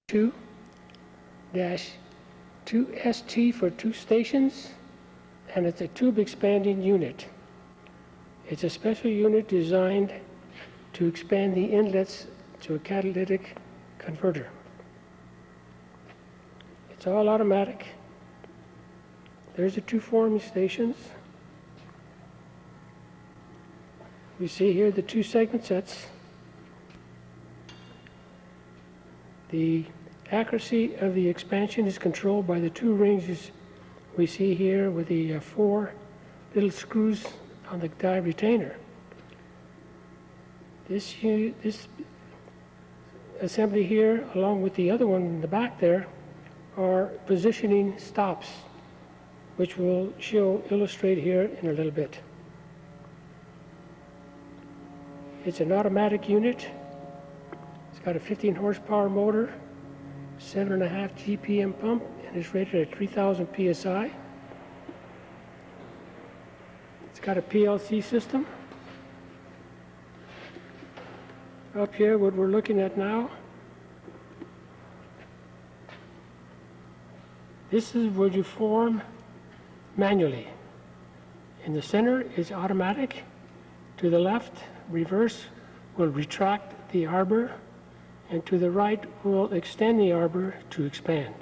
2-2ST for 2 stations, and it's a tube expanding unit. It's a special unit designed to expand the inlets to a catalytic converter. It's all automatic. There's the 2 forming stations. We see here the 2 segment sets. The accuracy of the expansion is controlled by the 2 rings we see here with the 4 little screws on the die retainer. This assembly here, along with the other one in the back there, are positioning stops, which we'll illustrate here in a little bit. It's an automatic unit. It's got a 15 horsepower motor, 7.5 GPM pump, and it's rated at 3,000 PSI. It's got a PLC system. Up here, what we're looking at now, this is where you form manually. In the center is automatic. To the left, reverse will retract the arbor, and to the right will extend the arbor to expand.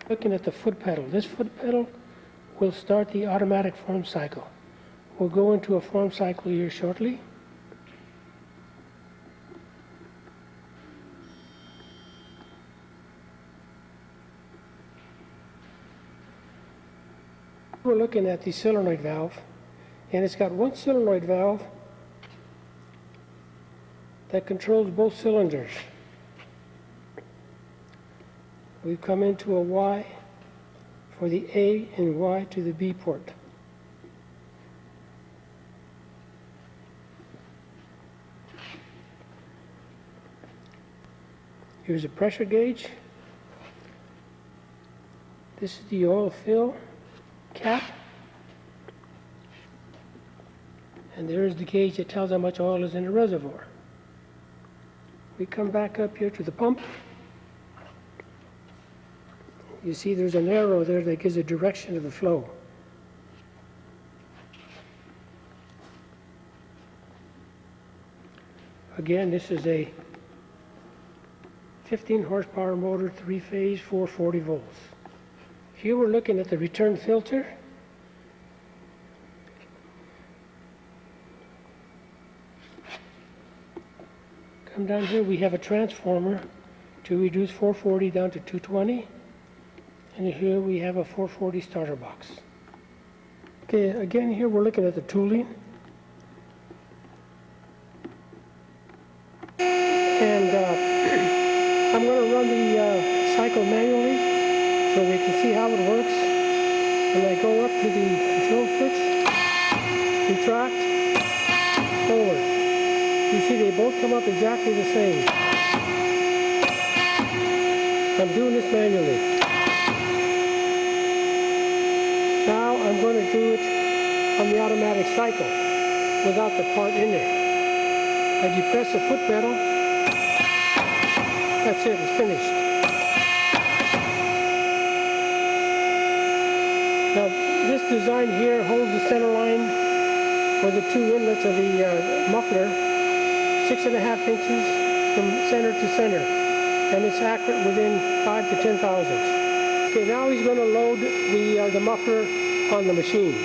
Looking at the foot pedal. This foot pedal will start the automatic form cycle. We'll go into a form cycle here shortly. We're looking at the solenoid valve, and it's got 1 solenoid valve that controls both cylinders. We've come into a Y for the A and Y to the B port. Here's a pressure gauge. This is the oil fill cap. And there's the gauge that tells how much oil is in the reservoir. We come back up here to the pump. You see there's an arrow there that gives a direction of the flow. Again, this is a 15 horsepower motor, 3-phase, 440 volts. Here we're looking at the return filter. Come down here, we have a transformer to reduce 440 down to 220. And here we have a 440 starter box. Okay, again here we're looking at the tooling. And I'm going to run the cycle manually so we can see how it works. When I go up to the control switch, retract, forward. You see they both come up exactly the same. I'm doing this manually. Now I'm going to do it on the automatic cycle without the part in there. I depress the foot pedal. That's it, it's finished. Now this design here holds the center line for the 2 inlets of the muffler, 6.5 inches from center to center, and it's accurate within 5 to 10 thousandths. Okay, now he's going to load the muffler on the machine.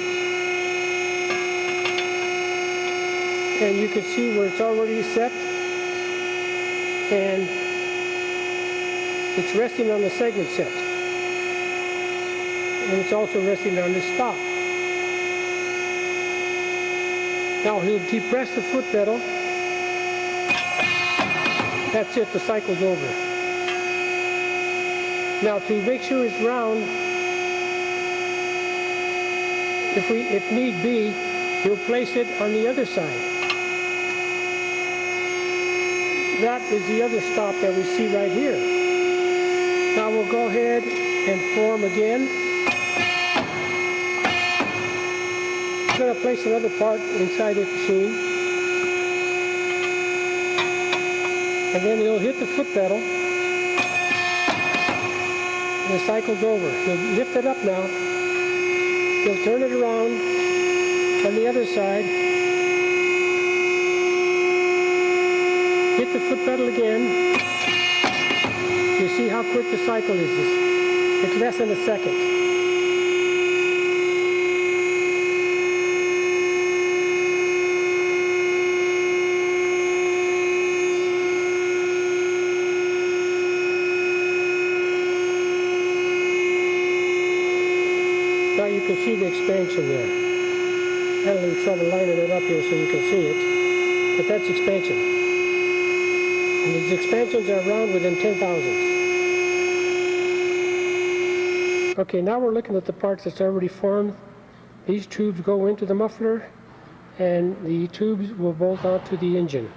And you can see where it's already set, and it's resting on the segment set. And it's also resting on the stop. Now he'll depress the foot pedal. That's it, the cycle's over. Now to make sure it's round, if need be, he'll place it on the other side. That is the other stop that we see right here. Now we'll go ahead and form again. I'm going to place another part inside the machine. And then you'll hit the foot pedal. And the cycle's over. You'll lift it up now. You'll turn it around on the other side. Hit the foot pedal again. You see how quick the cycle is. It's less than a second. Now you can see the expansion there. I had a little trouble lining it up here so you can see it, but that's expansion. And these expansions are around within 10 thousandths. Okay, now we're looking at the parts that's already formed. These tubes go into the muffler, and the tubes will bolt onto the engine.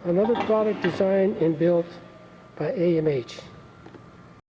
Another product designed and built by AMH.